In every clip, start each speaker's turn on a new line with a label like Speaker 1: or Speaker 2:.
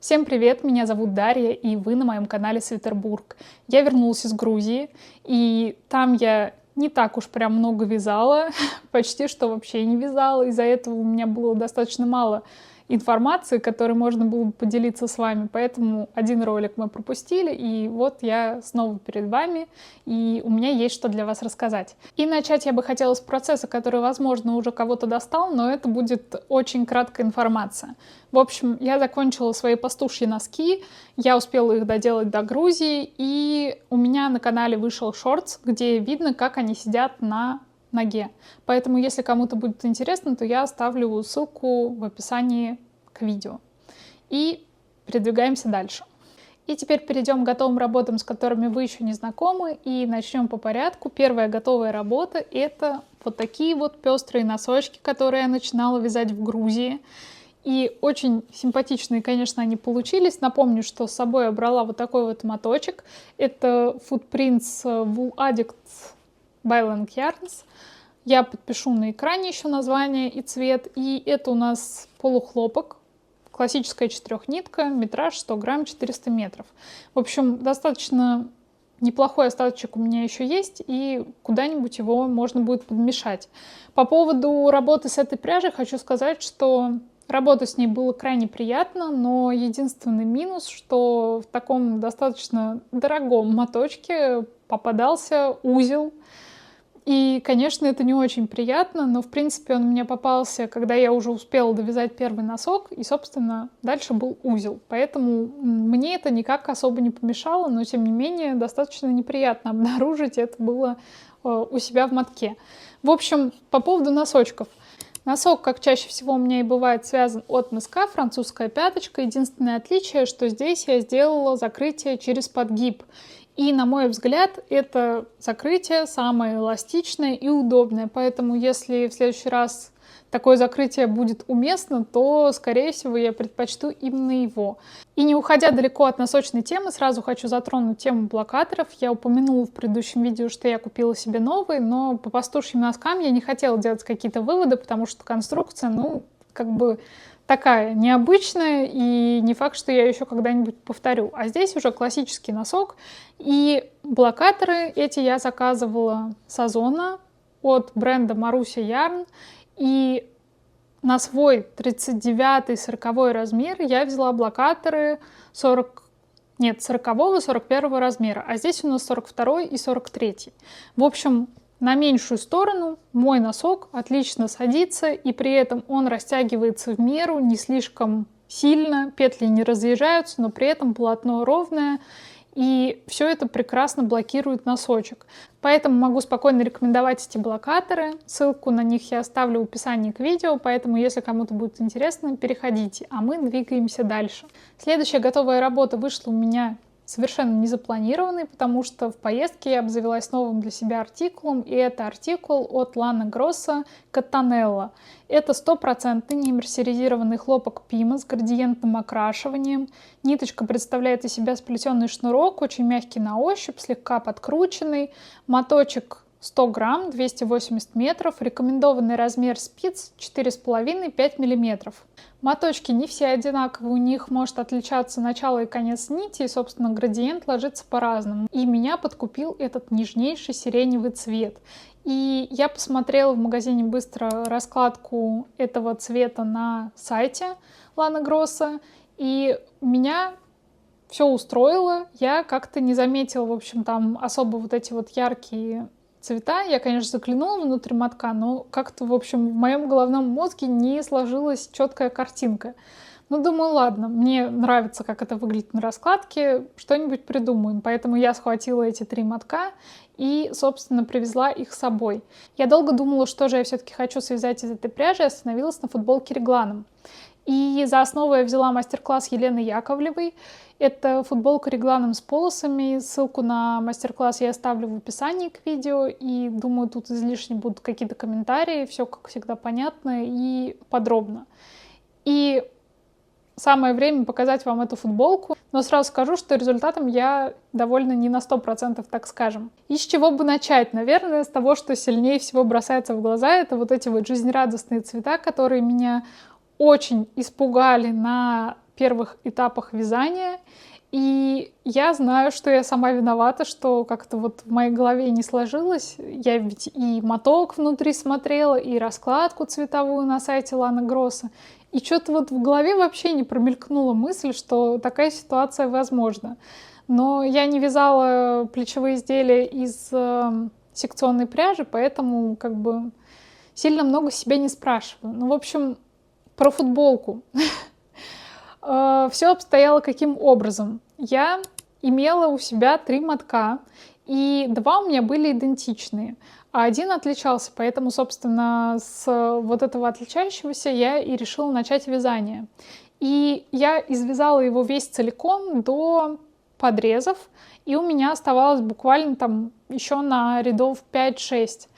Speaker 1: Всем привет, меня зовут Дарья, и вы на моем канале Свитербург. Я вернулась из Грузии, и там я не так уж прям много вязала, почти что вообще не вязала. Из-за этого у меня было достаточно мало информации, которой можно было бы поделиться с вами, поэтому один ролик мы пропустили, и вот я снова перед вами, и у меня есть что для вас рассказать. И начать я бы хотела с процесса, который, возможно, уже кого-то достал, но это будет очень краткая информация. В общем, я закончила свои пастушьи носки, я успела их доделать до Грузии, и у меня на канале вышел шортс, где видно, как они сидят на ноге. Поэтому, если кому-то будет интересно, то я оставлю ссылку в описании к видео. И передвигаемся дальше. И теперь перейдем к готовым работам, с которыми вы еще не знакомы, и начнем по порядку. Первая готовая работа — это вот такие вот пестрые носочки, которые я начинала вязать в Грузии. И очень симпатичные, конечно, они получились. Напомню, что с собой я брала вот такой вот моточек. Это Footprints Wool Addicts by Lang Yarns. Я подпишу на экране еще название и цвет. И это у нас полухлопок, классическая 4-нитка, метраж 100 грамм, 400 метров. В общем, достаточно неплохой остаточек у меня еще есть, и куда-нибудь его можно будет подмешать. По поводу работы с этой пряжей хочу сказать, что работа с ней была крайне приятна, но единственный минус, что в таком достаточно дорогом моточке попадался узел. И, конечно, это не очень приятно, но, в принципе, он мне попался, когда я уже успела довязать первый носок, и, собственно, дальше был узел. Поэтому мне это никак особо не помешало, но, тем не менее, достаточно неприятно обнаружить это было у себя в мотке. В общем, по поводу носочков. Носок, как чаще всего у меня и бывает, связан от носка, французская пяточка. Единственное отличие, что здесь я сделала закрытие через подгиб. И, на мой взгляд, это закрытие самое эластичное и удобное. Поэтому, если в следующий раз такое закрытие будет уместно, то, скорее всего, я предпочту именно его. И не уходя далеко от носочной темы, сразу хочу затронуть тему блокаторов. Я упомянула в предыдущем видео, что я купила себе новые, но по пастушьим носкам я не хотела делать какие-то выводы, потому что конструкция, как бы такая необычная, и не факт, что я еще когда-нибудь повторю. А здесь уже классический носок, и блокаторы эти я заказывала с Озона от бренда Marusia Yarn, и на свой 39-40 размер я взяла блокаторы 40-41 размера, а здесь у нас 42 и 43. В общем, на меньшую сторону мой носок отлично садится, и при этом он растягивается в меру, не слишком сильно, петли не разъезжаются, но при этом полотно ровное, и все это прекрасно блокирует носочек. Поэтому могу спокойно рекомендовать эти блокаторы. Ссылку на них я оставлю в описании к видео, поэтому, если кому-то будет интересно, переходите, а мы двигаемся дальше. Следующая готовая работа вышла у меня совершенно незапланированный, потому что в поездке я обзавелась новым для себя артикулом, и это артикул от Lana Grossa Cottonella. Это 100% немерсеризированный хлопок Pima с градиентным окрашиванием. Ниточка представляет из себя сплетенный шнурок, очень мягкий на ощупь, слегка подкрученный. Моточек 100 грамм, 280 метров, рекомендованный размер спиц 4,5-5 миллиметров. Моточки не все одинаковые, у них может отличаться начало и конец нити, и, собственно, градиент ложится по-разному. И меня подкупил этот нежнейший сиреневый цвет. И я посмотрела в магазине быстро раскладку этого цвета на сайте Lana Grossa, и меня все устроило. Я как-то не заметила, в общем, там особо вот эти вот яркие цвета. Я, конечно, заглянула внутрь мотка, но как-то, в общем, в моем головном мозге не сложилась четкая картинка. Ну, думаю, ладно, мне нравится, как это выглядит на раскладке, что-нибудь придумаем. Поэтому я схватила эти 3 мотка и, собственно, привезла их с собой. Я долго думала, что же я все-таки хочу связать из этой пряжи, и остановилась на футболке регланом. И за основу я взяла мастер-класс Елены Яковлевой. Это футболка регланом с полосами. Ссылку на мастер-класс я оставлю в описании к видео. И думаю, тут излишне будут какие-то комментарии. Все, как всегда, понятно и подробно. И самое время показать вам эту футболку. Но сразу скажу, что результатом я довольна не на 100%, так скажем. И с чего бы начать? Наверное, с того, что сильнее всего бросается в глаза. Это вот эти вот жизнерадостные цвета, которые меня очень испугали на первых этапах вязания. И я знаю, что я сама виновата, что как-то вот в моей голове не сложилось. Я ведь и моток внутри смотрела, и раскладку цветовую на сайте Ланы Гросса. И что-то вот в голове вообще не промелькнула мысль, что такая ситуация возможна. Но я не вязала плечевые изделия из секционной пряжи, поэтому как бы сильно много себя не спрашиваю. Ну, в общем, про футболку. Все обстояло каким образом? Я имела у себя 3 мотка, и 2 у меня были идентичные, а 1 отличался, поэтому, собственно, с вот этого отличающегося я и решила начать вязание. И я извязала его весь целиком до подрезов, и у меня оставалось буквально там еще на рядов 5-6.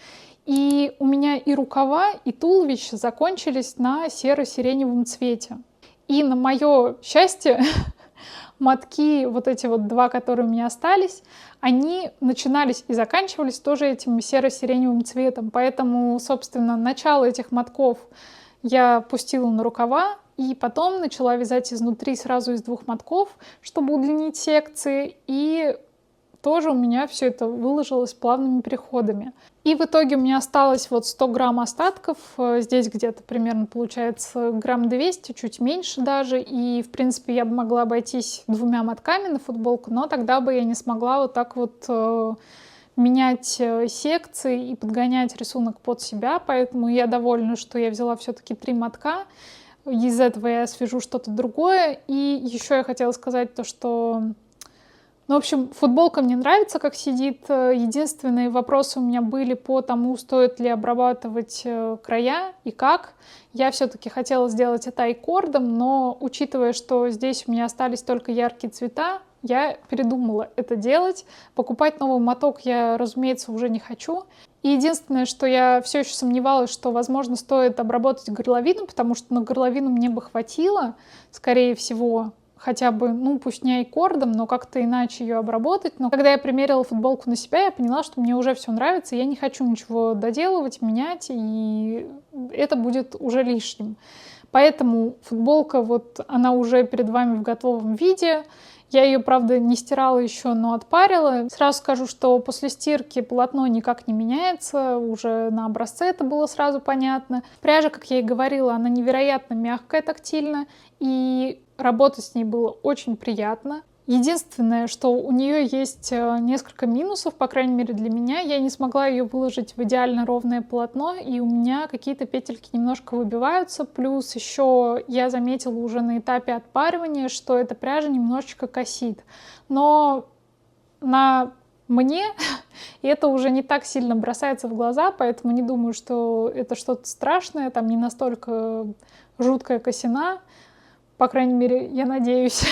Speaker 1: И у меня и рукава, и туловище закончились на серо-сиреневом цвете. И на мое счастье, мотки, вот эти вот 2, которые у меня остались, они начинались и заканчивались тоже этим серо-сиреневым цветом. Поэтому, собственно, начало этих мотков я пустила на рукава, и потом начала вязать изнутри сразу из 2 мотков, чтобы удлинить секции, и тоже у меня все это выложилось плавными переходами. И в итоге у меня осталось вот 100 грамм остатков, здесь где-то примерно получается грамм 200, чуть меньше даже, и в принципе я бы могла обойтись 2 мотками на футболку, но тогда бы я не смогла вот так вот менять секции и подгонять рисунок под себя, поэтому я довольна, что я взяла все-таки 3 мотка. Из этого я свяжу что-то другое. И еще я хотела сказать то, что... Ну, в общем, футболка мне нравится, как сидит. Единственные вопросы у меня были по тому, стоит ли обрабатывать края и как. Я все-таки хотела сделать это айкордом, но учитывая, что здесь у меня остались только яркие цвета, я передумала это делать. Покупать новый моток я, разумеется, уже не хочу. И единственное, что я все еще сомневалась, что, возможно, стоит обработать горловину, потому что на горловину мне бы хватило, скорее всего, хотя бы, ну, пусть не айкордом, но как-то иначе ее обработать. Но когда я примерила футболку на себя, я поняла, что мне уже все нравится, я не хочу ничего доделывать, менять, и это будет уже лишним. Поэтому футболка, вот она уже перед вами в готовом виде. Я ее, правда, не стирала еще, но отпарила. Сразу скажу, что после стирки полотно никак не меняется, уже на образце это было сразу понятно. Пряжа, как я и говорила, она невероятно мягкая тактильно, и работать с ней было очень приятно. Единственное, что у нее есть несколько минусов, по крайней мере для меня. Я не смогла ее выложить в идеально ровное полотно, и у меня какие-то петельки немножко выбиваются. Плюс еще я заметила уже на этапе отпаривания, что эта пряжа немножечко косит. Но на мне это уже не так сильно бросается в глаза, поэтому не думаю, что это что-то страшное, там не настолько жуткая косина. По крайней мере, я надеюсь.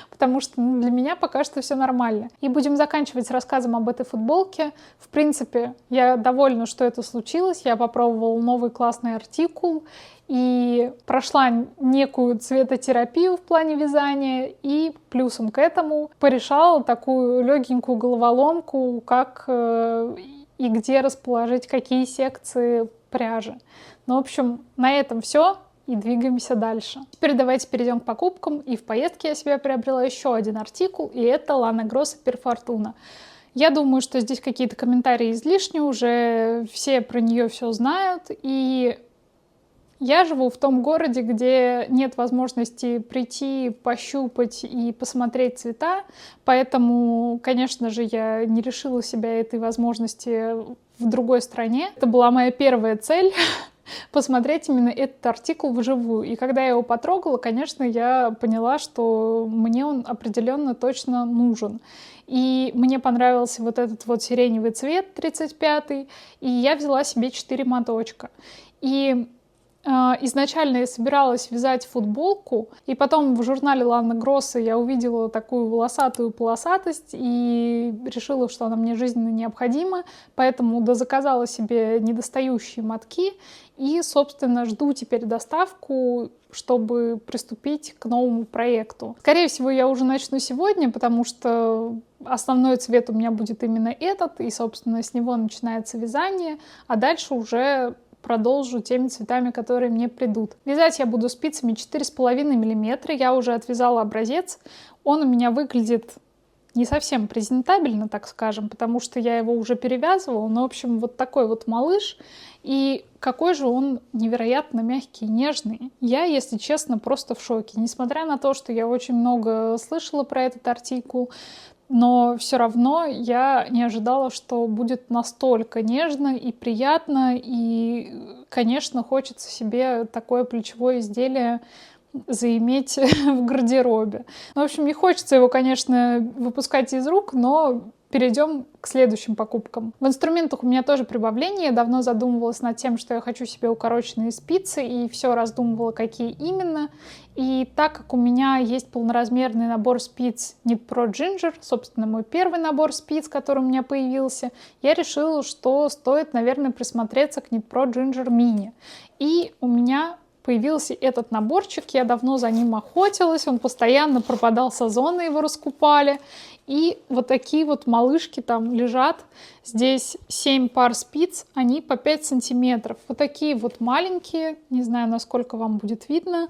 Speaker 1: Потому что для меня пока что все нормально. И будем заканчивать с рассказом об этой футболке. В принципе, я довольна, что это случилось. Я попробовала новый классный артикул и прошла некую цветотерапию в плане вязания. И плюсом к этому порешала такую легенькую головоломку, как и где расположить какие секции пряжи. Ну, в общем, на этом все. И двигаемся дальше. Теперь давайте перейдем к покупкам. И в поездке я себе приобрела еще один артикул, и это Лана Гросса Per Fortuna. Я думаю, что здесь какие-то комментарии излишни, уже все про нее все знают. И я живу в том городе, где нет возможности прийти, пощупать и посмотреть цвета, поэтому, конечно же, я не лишила себя этой возможности в другой стране. Это была моя первая цель — посмотреть именно этот артикул вживую. И когда я его потрогала, конечно, я поняла, что мне он определенно точно нужен. И мне понравился вот этот вот сиреневый цвет 35-й, и я взяла себе 4 моточка. И изначально я собиралась вязать футболку, и потом в журнале Ланы Гросса я увидела такую волосатую полосатость и решила, что она мне жизненно необходима, поэтому дозаказала себе недостающие мотки и, собственно, жду теперь доставку, чтобы приступить к новому проекту. Скорее всего, я уже начну сегодня, потому что основной цвет у меня будет именно этот, и, собственно, с него начинается вязание, а дальше уже продолжу теми цветами, которые мне придут. Вязать я буду спицами 4,5 мм. Я уже отвязала образец. Он у меня выглядит не совсем презентабельно, так скажем, потому что я его уже перевязывала. Но, в общем, вот такой вот малыш. И какой же он невероятно мягкий и нежный. Я, если честно, просто в шоке. Несмотря на то, что я очень много слышала про этот артикул, но все равно я не ожидала, что будет настолько нежно и приятно. И, конечно, хочется себе такое плечевое изделие заиметь в гардеробе. Ну, в общем, не хочется его, конечно, выпускать из рук, но перейдем к следующим покупкам. В инструментах у меня тоже прибавление. Я давно задумывалась над тем, что я хочу себе укороченные спицы, и все раздумывала, какие именно. И так как у меня есть полноразмерный набор спиц Knit Pro Ginger, собственно, мой первый набор спиц, который у меня появился, я решила, что стоит, наверное, присмотреться к Knit Pro Ginger Mini. И у меня появился этот наборчик, я давно за ним охотилась, он постоянно пропадал с Озона, его раскупали. И вот такие вот малышки там лежат. Здесь 7 пар спиц, они по 5 сантиметров. Вот такие вот маленькие, не знаю, насколько вам будет видно.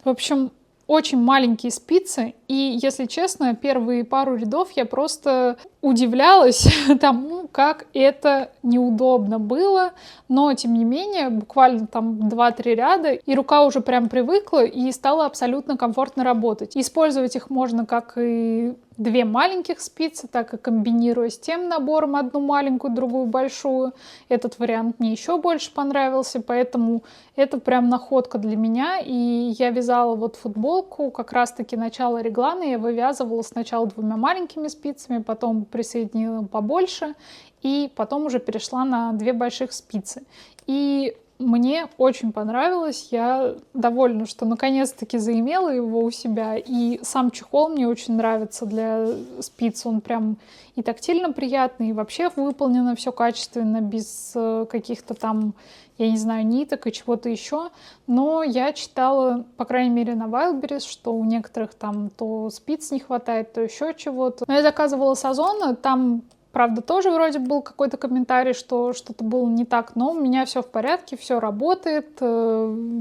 Speaker 1: В общем, очень маленькие спицы, и, если честно, первые пару рядов я просто удивлялась тому, как это неудобно было, но, тем не менее, буквально там 2-3 ряда, и рука уже прям привыкла, и стало абсолютно комфортно работать. Использовать их можно как и 2 маленьких спицы, так и комбинируя с тем набором одну маленькую, другую большую. Этот вариант мне еще больше понравился, поэтому это прям находка для меня. И я вязала вот футболку, как раз-таки начало реглана я вывязывала сначала 2 маленькими спицами, потом присоединила побольше, и потом уже перешла на 2 больших спицы. И мне очень понравилось, я довольна, что наконец-таки заимела его у себя, и сам чехол мне очень нравится для спиц, он прям и тактильно приятный, и вообще выполнено все качественно, без каких-то там, я не знаю, ниток и чего-то еще, но я читала, по крайней мере, на Wildberries, что у некоторых там то спиц не хватает, то еще чего-то. Но я заказывала с Озона, там правда, тоже вроде был какой-то комментарий, что что-то было не так, но у меня все в порядке, все работает,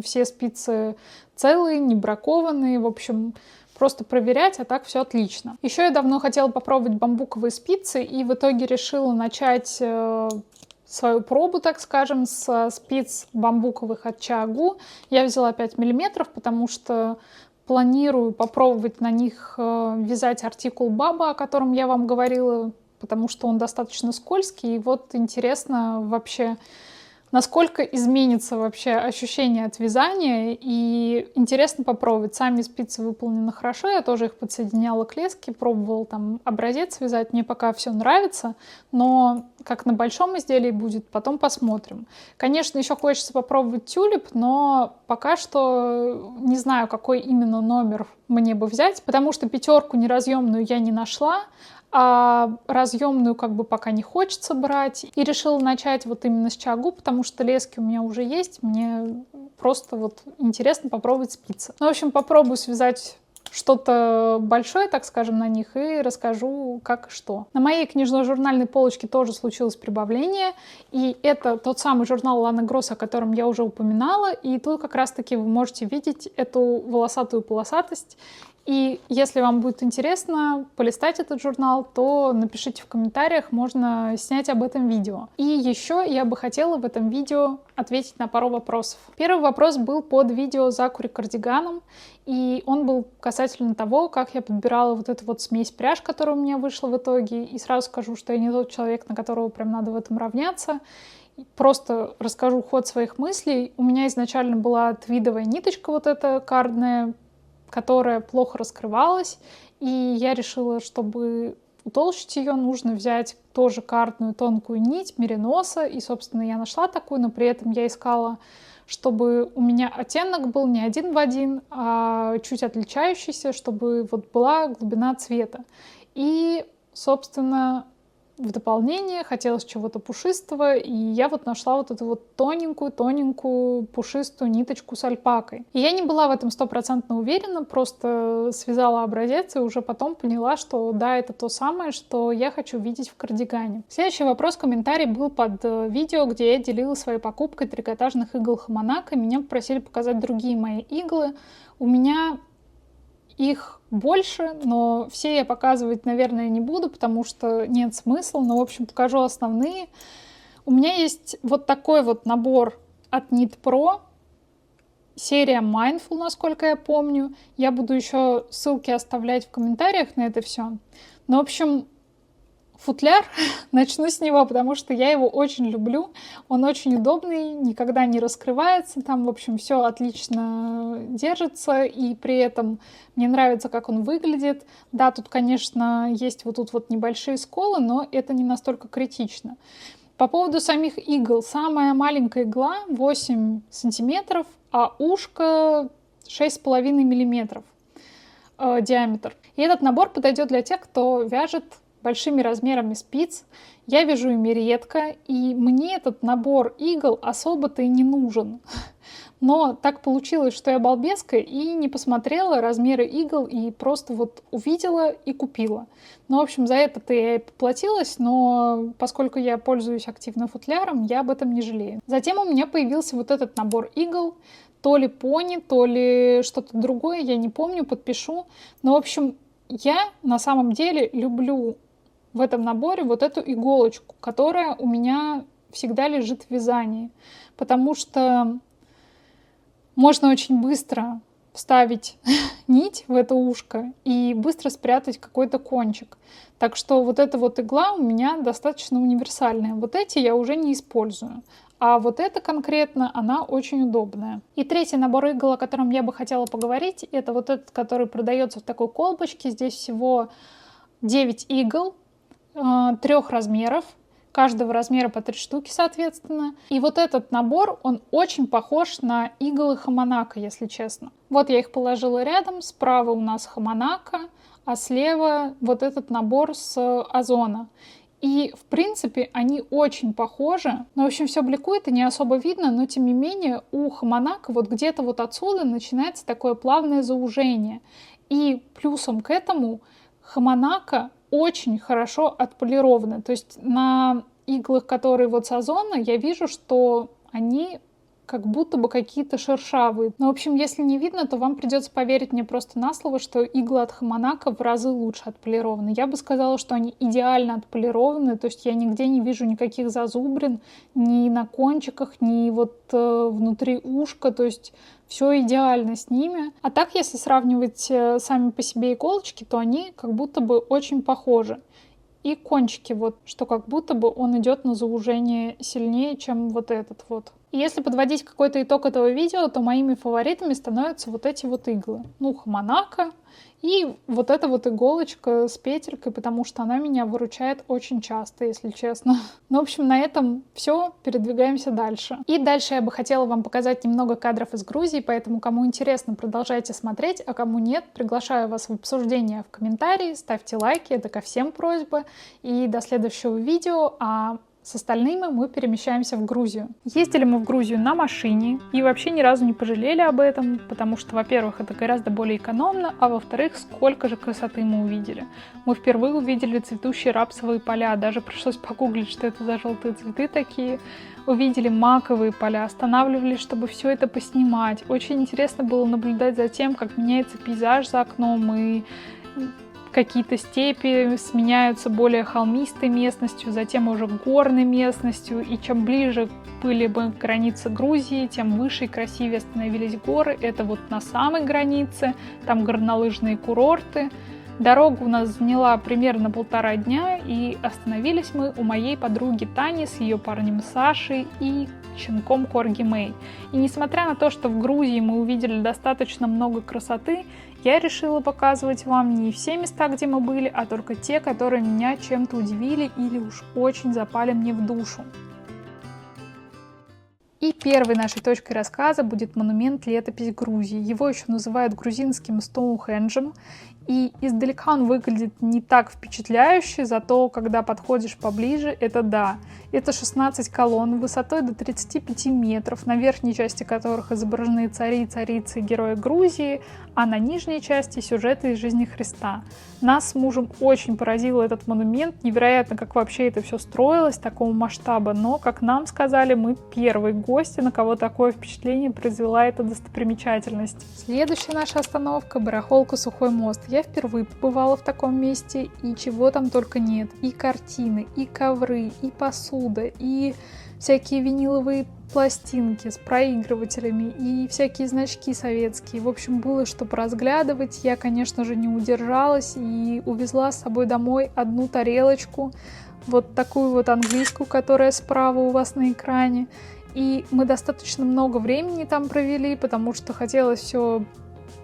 Speaker 1: все спицы целые, не бракованные, в общем, просто проверять, а так все отлично. Еще я давно хотела попробовать бамбуковые спицы, и в итоге решила начать свою пробу, так скажем, с спиц бамбуковых от Чиагу. Я взяла 5 мм, потому что планирую попробовать на них вязать артикул Баба, о котором я вам говорила, потому что он достаточно скользкий, и вот интересно вообще, насколько изменится вообще ощущение от вязания, и интересно попробовать. Сами спицы выполнены хорошо, я тоже их подсоединяла к леске, пробовала там образец вязать, мне пока все нравится, но как на большом изделии будет, потом посмотрим. Конечно, еще хочется попробовать тюлип, но пока что не знаю, какой именно номер мне бы взять, потому что 5 неразъемную я не нашла, а разъемную как бы пока не хочется брать. И решила начать вот именно с Чиагу, потому что лески у меня уже есть. Мне просто вот интересно попробовать спицы. Ну, в общем, попробую связать что-то большое, так скажем, на них и расскажу, как и что. На моей книжно-журнальной полочке тоже случилось прибавление, и это тот самый журнал Ланы Гросс, о котором я уже упоминала, и тут как раз-таки вы можете видеть эту волосатую полосатость. И если вам будет интересно полистать этот журнал, то напишите в комментариях, можно снять об этом видео. И еще я бы хотела в этом видео ответить на пару вопросов. Первый вопрос был под видео Закури кардиганом, и он был касательно того, как я подбирала вот эту вот смесь пряж, которая у меня вышла в итоге. И сразу скажу, что я не тот человек, на которого прям надо в этом равняться. Просто расскажу ход своих мыслей. У меня изначально была твидовая ниточка вот эта кардная, которая плохо раскрывалась, и я решила, чтобы утолщить ее, нужно взять тоже кардную тонкую нить мериноса, и, собственно, я нашла такую, но при этом я искала, чтобы у меня оттенок был не один в один, а чуть отличающийся, чтобы вот была глубина цвета. И, собственно, в дополнение, хотелось чего-то пушистого, и я вот нашла вот эту вот тоненькую пушистую ниточку с альпакой. И я не была в этом 100% уверена, просто связала образец и уже потом поняла, что да, это то самое, что я хочу видеть в кардигане. Следующий вопрос, комментарий был под видео, где я делилась своей покупкой трикотажных игл Хамонака. Меня попросили показать другие мои иглы. У меня их больше, но все я показывать, наверное, не буду, потому что нет смысла. Но, в общем, покажу основные. У меня есть вот такой вот набор от Knit Pro. Серия Mindful, насколько я помню. Я буду еще ссылки оставлять в комментариях на это все. Но, в общем, футляр, начну с него, потому что я его очень люблю. Он очень удобный, никогда не раскрывается. Там, в общем, все отлично держится. И при этом мне нравится, как он выглядит. Да, тут, конечно, есть вот тут вот небольшие сколы, но это не настолько критично. По поводу самих игл. Самая маленькая игла 8 сантиметров, а ушко 6,5 миллиметров диаметр. И этот набор подойдет для тех, кто вяжет большими размерами спиц. Я вяжу ими редко, и мне этот набор игл особо-то и не нужен. Но так получилось, что я балбеска и не посмотрела размеры игл, и просто вот увидела и купила. Ну, в общем, за это-то я и поплатилась, но поскольку я пользуюсь активно футляром, я об этом не жалею. Затем у меня появился вот этот набор игл, то ли пони, то ли что-то другое, я не помню, подпишу. Но, в общем, я на самом деле люблю в этом наборе вот эту иголочку, которая у меня всегда лежит в вязании, потому что можно очень быстро вставить нить в это ушко и быстро спрятать какой-то кончик. Так что вот эта вот игла у меня достаточно универсальная. Вот эти я уже не использую. А вот эта конкретно, она очень удобная. И третий набор игл, о котором я бы хотела поговорить, это вот этот, который продается в такой колбочке. Здесь всего 9 игл, 3 размеров. Каждого размера по 3 штуки, соответственно. И вот этот набор, он очень похож на иглы Хамонака, если честно. Вот я их положила рядом. Справа у нас Хамонака, а слева вот этот набор с Озона. И, в принципе, они очень похожи. Ну, в общем, все бликует и не особо видно, но, тем не менее, у Хамонака вот где-то вот отсюда начинается такое плавное заужение. И плюсом к этому Хамонака очень хорошо отполированы. То есть на иглах, которые вот с Озона, я вижу, что они как будто бы какие-то шершавые. Но, в общем, если не видно, то вам придется поверить мне просто на слово, что иглы от Хамонака в разы лучше отполированы. Я бы сказала, что они идеально отполированы, то есть я нигде не вижу никаких зазубрин, ни на кончиках, ни вот внутри ушка, то есть все идеально с ними. А так, если сравнивать сами по себе иголочки, то они как будто бы очень похожи. И кончики, вот, что как будто бы он идет на заужение сильнее, чем вот этот вот. И если подводить какой-то итог этого видео, то моими фаворитами становятся вот эти вот иглы. Ну, Хамонака и вот эта вот иголочка с петелькой, потому что она меня выручает очень часто, если честно. Ну, в общем, на этом все, передвигаемся дальше. И дальше я бы хотела вам показать немного кадров из Грузии, поэтому кому интересно, продолжайте смотреть, а кому нет, приглашаю вас в обсуждение в комментарии, ставьте лайки, это ко всем просьба. И до следующего видео, с остальными мы перемещаемся в Грузию. Ездили мы в Грузию на машине и вообще ни разу не пожалели об этом, потому что, во-первых, это гораздо более экономно, а во-вторых, сколько же красоты мы увидели. Мы впервые увидели цветущие рапсовые поля, даже пришлось погуглить, что это за желтые цветы такие. Увидели маковые поля, останавливались, чтобы все это поснимать. Очень интересно было наблюдать за тем, как меняется пейзаж за окном, и какие-то степи сменяются более холмистой местностью, затем уже горной местностью, и чем ближе были бы границы Грузии, тем выше и красивее становились горы. Это вот на самой границе, там горнолыжные курорты. Дорога у нас заняла примерно 1,5 дня, и остановились мы у моей подруги Тани с ее парнем Сашей и щенком Корги Мэй. И несмотря на то, что в Грузии мы увидели достаточно много красоты, я решила показывать вам не все места, где мы были, а только те, которые меня чем-то удивили или уж очень запали мне в душу. И первой нашей точкой рассказа будет монумент-летопись Грузии. Его еще называют грузинским Стоунхенджем. И издалека он выглядит не так впечатляюще, зато когда подходишь поближе, это да. Это 16 колонн высотой до 35 метров, на верхней части которых изображены цари, царицы и герои Грузии, а на нижней части сюжеты из жизни Христа. Нас с мужем очень поразил этот монумент, невероятно, как вообще это все строилось, такого масштаба, но, как нам сказали, мы первые гости, на кого такое впечатление произвела эта достопримечательность. Следующая наша остановка — барахолка Сухой мост. Я впервые побывала в таком месте, и чего там только нет. И картины, и ковры, и посуда, и всякие виниловые пластинки с проигрывателями и всякие значки советские. В общем, было что поразглядывать. Я, конечно же, не удержалась и увезла с собой домой одну тарелочку, вот такую вот английскую, которая справа у вас на экране. И мы достаточно много времени там провели, потому что хотелось все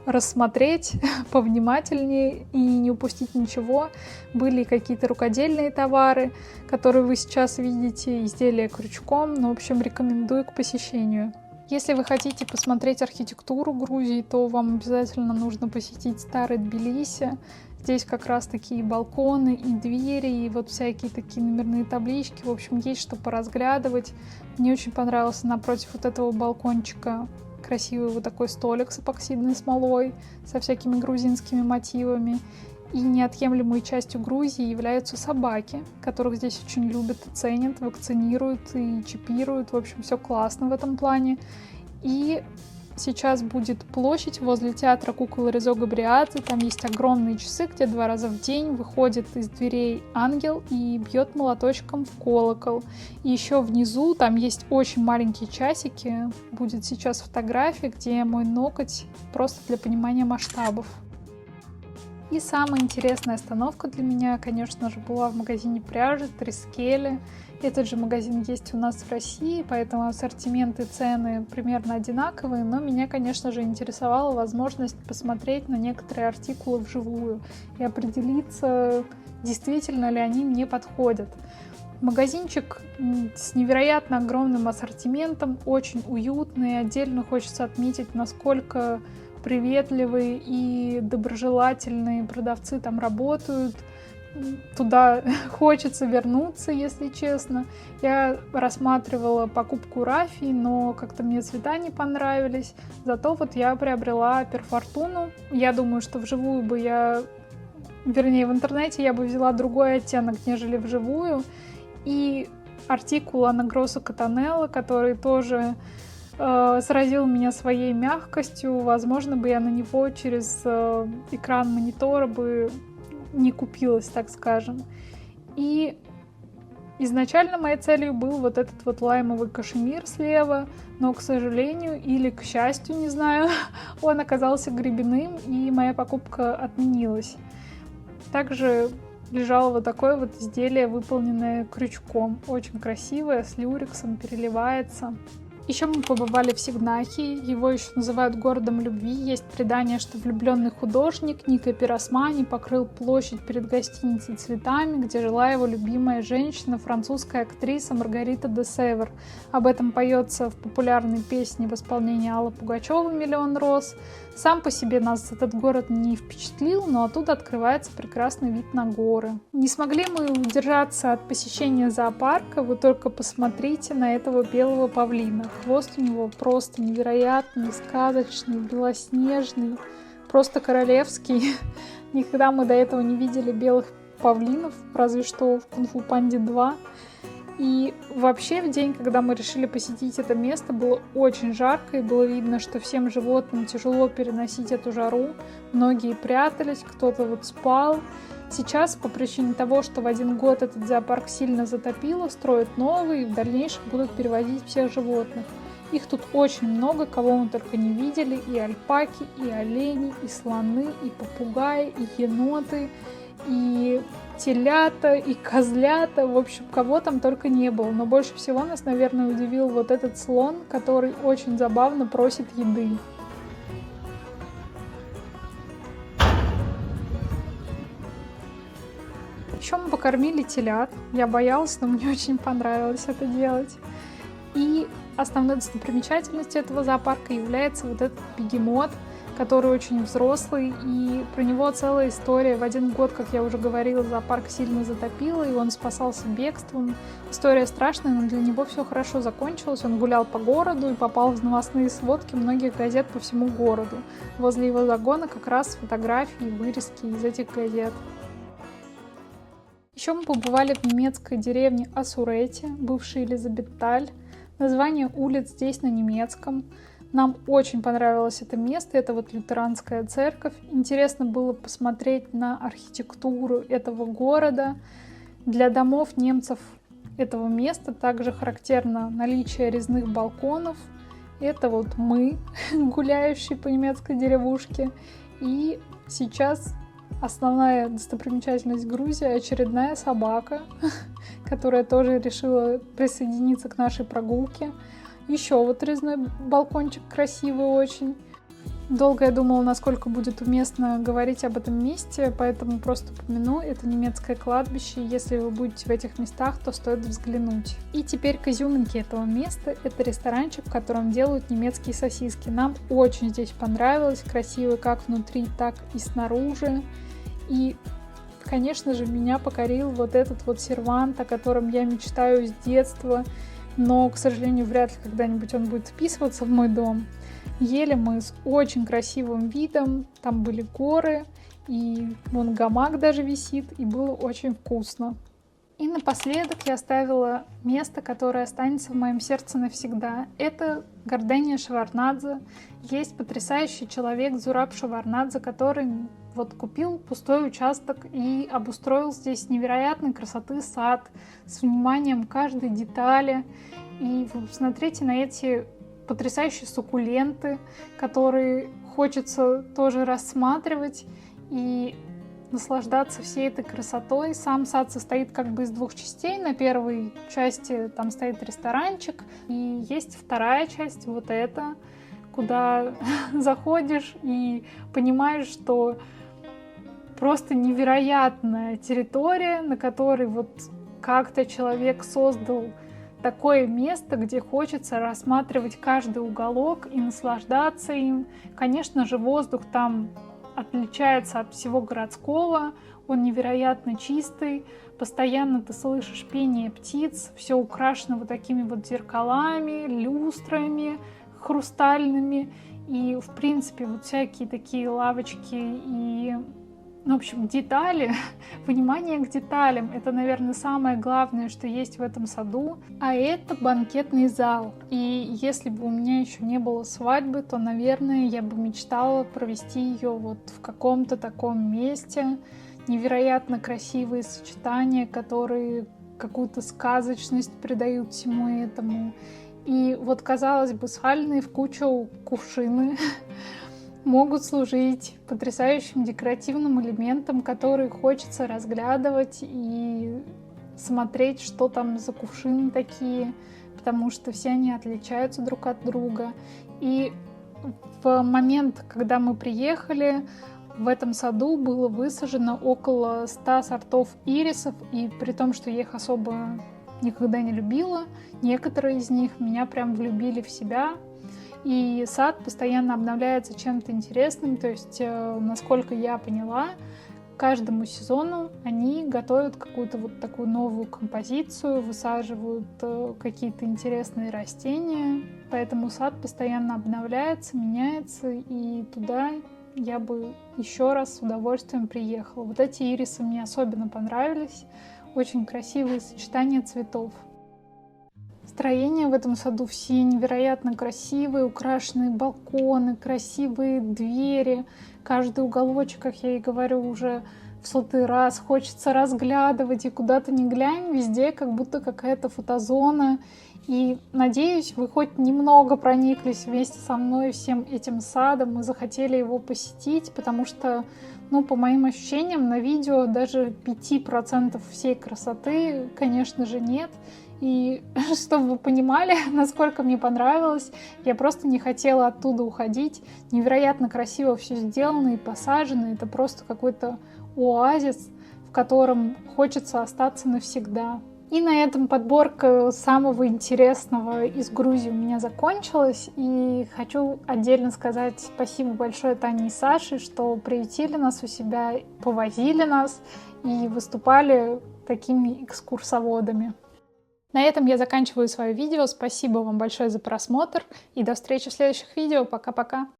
Speaker 1: рассмотреть повнимательнее и не упустить ничего. Были какие-то рукодельные товары, которые вы сейчас видите, изделия крючком. Ну, в общем, рекомендую к посещению. Если вы хотите посмотреть архитектуру Грузии, то вам обязательно нужно посетить старый Тбилиси. Здесь как раз такие балконы и двери, и вот всякие такие номерные таблички. В общем, есть что поразглядывать. Мне очень понравился напротив вот этого балкончика красивый вот такой столик с эпоксидной смолой, со всякими грузинскими мотивами. И неотъемлемой частью Грузии являются собаки, которых здесь очень любят и ценят, вакцинируют и чипируют. В общем, все классно в этом плане. И сейчас будет площадь возле театра кукол Резо Габриадзе. Там есть огромные часы, где 2 раза в день выходит из дверей ангел и бьет молоточком в колокол. И еще внизу там есть очень маленькие часики. Будет сейчас фотография, где мой ноготь, просто для понимания масштабов. И самая интересная остановка для меня, конечно же, была в магазине пряжи Трискеле. Этот же магазин есть у нас в России, поэтому ассортимент и цены примерно одинаковые, но меня, конечно же, интересовала возможность посмотреть на некоторые артикулы вживую и определиться, действительно ли они мне подходят. Магазинчик с невероятно огромным ассортиментом, очень уютный. Отдельно хочется отметить, насколько приветливые и доброжелательные продавцы там работают. Туда хочется вернуться, если честно. Я рассматривала покупку рафий, но как-то мне цвета не понравились. Зато вот я приобрела перфортуну. Я думаю, что вживую бы в интернете я бы взяла другой оттенок, нежели вживую. И артикул Анна Гроссо Катанелло, который тоже сразил меня своей мягкостью. Возможно, бы я на него через экран монитора бы не купилась, так скажем. И изначально моей целью был вот этот вот лаймовый кашемир слева, но, к сожалению, или к счастью, не знаю, он оказался гребенным, и моя покупка отменилась. Также лежало вот такое вот изделие, выполненное крючком. Очень красивое, с люрексом, переливается. Еще мы побывали в Сигнахии, его еще называют городом любви. Есть предание, что влюбленный художник Ника Пиросмани покрыл площадь перед гостиницей цветами, где жила его любимая женщина, французская актриса Маргарита де Север. Об этом поется в популярной песне в исполнении Аллы Пугачевой «Миллион роз». Сам по себе нас этот город не впечатлил, но оттуда открывается прекрасный вид на горы. Не смогли мы удержаться от посещения зоопарка, вы только посмотрите на этого белого павлина. Хвост у него просто невероятный, сказочный, белоснежный, просто королевский. Никогда мы до этого не видели белых павлинов, разве что в «Кунг-фу Панде 2». И вообще в день, когда мы решили посетить это место, было очень жарко, и было видно, что всем животным тяжело переносить эту жару. Многие прятались, кто-то вот спал. Сейчас, по причине того, что в один год этот зоопарк сильно затопило, строят новый и в дальнейшем будут перевозить всех животных. Их тут очень много, кого мы только не видели. И альпаки, и олени, и слоны, и попугаи, и еноты, и телята, и козлята. В общем, кого там только не было. Но больше всего нас, наверное, удивил вот этот слон, который очень забавно просит еды. Еще мы покормили телят. Я боялась, но мне очень понравилось это делать. И основной достопримечательностью этого зоопарка является вот этот бегемот, который очень взрослый, и про него целая история. В один год, как я уже говорила, зоопарк сильно затопило, и он спасался бегством. История страшная, но для него все хорошо закончилось. Он гулял по городу и попал в новостные сводки многих газет по всему городу. Возле его загона как раз фотографии, вырезки из этих газет. Еще мы побывали в немецкой деревне Асурете, бывший Элизабетталь. Название улиц здесь на немецком. Нам очень понравилось это место, это вот лютеранская церковь. Интересно было посмотреть на архитектуру этого города. Для домов немцев этого места также характерно наличие резных балконов. Это вот мы, гуляющие по немецкой деревушке. И сейчас основная достопримечательность Грузии — очередная собака, которая тоже решила присоединиться к нашей прогулке. Еще вот резной балкончик красивый очень. Долго я думала, насколько будет уместно говорить об этом месте, поэтому просто упомяну. Это немецкое кладбище. Если вы будете в этих местах, то стоит взглянуть. И теперь к изюминке этого места. Это ресторанчик, в котором делают немецкие сосиски. Нам очень здесь понравилось. Красиво как внутри, так и снаружи. И, конечно же, меня покорил вот этот вот сервант, о котором я мечтаю с детства. Но, к сожалению, вряд ли когда-нибудь он будет вписываться в мой дом. Ели мы с очень красивым видом, там были горы, и вон гамак даже висит, и было очень вкусно. И напоследок я оставила место, которое останется в моем сердце навсегда. Это Гордения Шеварднадзе. Есть потрясающий человек Зураб Шеварднадзе, который вот купил пустой участок и обустроил здесь невероятной красоты сад с вниманием каждой детали. И вы посмотрите на эти потрясающие суккуленты, которые хочется тоже рассматривать и наслаждаться всей этой красотой. Сам сад состоит как бы из двух частей. На первой части там стоит ресторанчик, и есть вторая часть, вот эта, куда заходишь и понимаешь, что просто невероятная территория, на которой вот как-то человек создал такое место, где хочется рассматривать каждый уголок и наслаждаться им. Конечно же, воздух там отличается от всего городского, он невероятно чистый, постоянно ты слышишь пение птиц, все украшено вот такими вот зеркалами, люстрами хрустальными, и, в принципе, вот всякие такие лавочки и, в общем, детали, внимание к деталям — это, наверное, самое главное, что есть в этом саду. А это банкетный зал. И если бы у меня еще не было свадьбы, то, наверное, я бы мечтала провести ее вот в каком-то таком месте. Невероятно красивые сочетания, которые какую-то сказочность придают всему этому. И вот, казалось бы, сваленные в кучу кувшины могут служить потрясающим декоративным элементом, который хочется разглядывать и смотреть, что там за кувшины такие, потому что все они отличаются друг от друга. И в момент, когда мы приехали, в этом саду было высажено около 100 сортов ирисов, и при том, что я их особо никогда не любила, некоторые из них меня прям влюбили в себя. И сад постоянно обновляется чем-то интересным, то есть, насколько я поняла, к каждому сезону они готовят какую-то вот такую новую композицию, высаживают какие-то интересные растения, поэтому сад постоянно обновляется, меняется, и туда я бы еще раз с удовольствием приехала. Вот эти ирисы мне особенно понравились, очень красивые сочетания цветов. Строения в этом саду все невероятно красивые, украшенные балконы, красивые двери. Каждый уголочек, как я и говорю уже в 100-й раз, хочется разглядывать, и куда то ни глянь, везде как будто какая-то фотозона. И надеюсь, вы хоть немного прониклись вместе со мной всем этим садом и захотели его посетить, потому что, по моим ощущениям, на видео даже 5% всей красоты, конечно же, нет. И чтобы вы понимали, насколько мне понравилось, я просто не хотела оттуда уходить. Невероятно красиво все сделано и посажено. Это просто какой-то оазис, в котором хочется остаться навсегда. И на этом подборка самого интересного из Грузии у меня закончилась. И хочу отдельно сказать спасибо большое Тане и Саше, что приютили нас у себя, повозили нас и выступали такими экскурсоводами. На этом я заканчиваю свое видео. Спасибо вам большое за просмотр и до встречи в следующих видео. Пока-пока!